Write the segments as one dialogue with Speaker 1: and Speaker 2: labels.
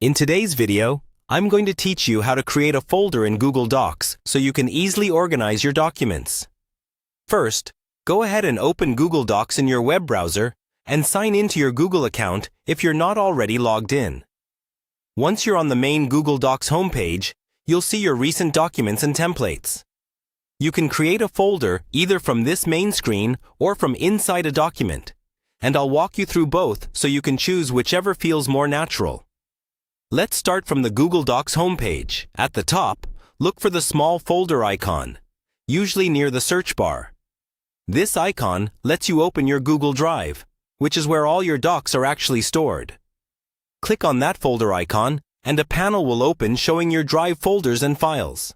Speaker 1: In today's video, I'm going to teach you how to create a folder in Google Docs so you can easily organize your documents. First, go ahead and open Google Docs in your web browser and sign into your Google account if you're not already logged in. Once you're on the main Google Docs homepage, you'll see your recent documents and templates. You can create a folder either from this main screen or from inside a document, and I'll walk you through both so you can choose whichever feels more natural. Let's start from the Google Docs homepage. At the top, look for the small folder icon, usually near the search bar. This icon lets you open your Google Drive, which is where all your docs are actually stored. Click on that folder icon, and a panel will open showing your Drive folders and files.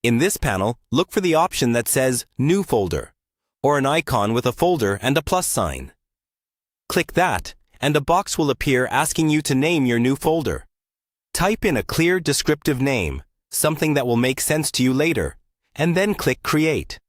Speaker 1: In this panel, look for the option that says New Folder, or an icon with a folder and a plus sign. Click that, and a box will appear asking you to name your new folder. Type in a clear, descriptive name, something that will make sense to you later, and then click Create.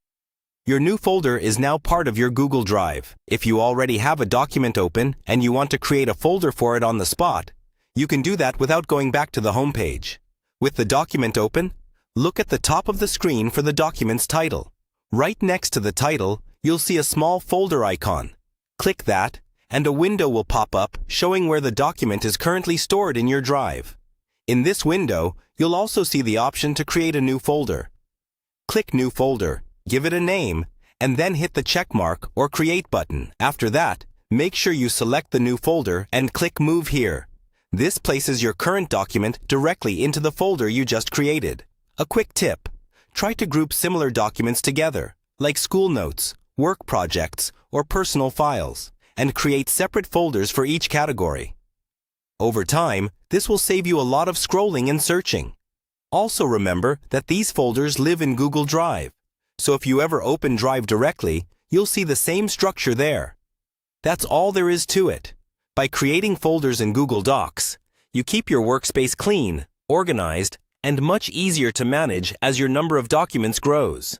Speaker 1: Your new folder is now part of your Google Drive. If you already have a document open and you want to create a folder for it on the spot, you can do that without going back to the homepage. With the document open, look at the top of the screen for the document's title. Right next to the title, you'll see a small folder icon. Click that, and a window will pop up showing where the document is currently stored in your Drive. In this window, you'll also see the option to create a new folder. Click New Folder, give it a name, and then hit the check mark or Create button. After that, make sure you select the new folder and click Move Here. This places your current document directly into the folder you just created. A quick tip: try to group similar documents together, like school notes, work projects, or personal files, and create separate folders for each category. Over time, this will save you a lot of scrolling and searching. Also remember that these folders live in Google Drive, so if you ever open Drive directly, you'll see the same structure there. That's all there is to it. By creating folders in Google Docs, you keep your workspace clean, organized, and much easier to manage as your number of documents grows.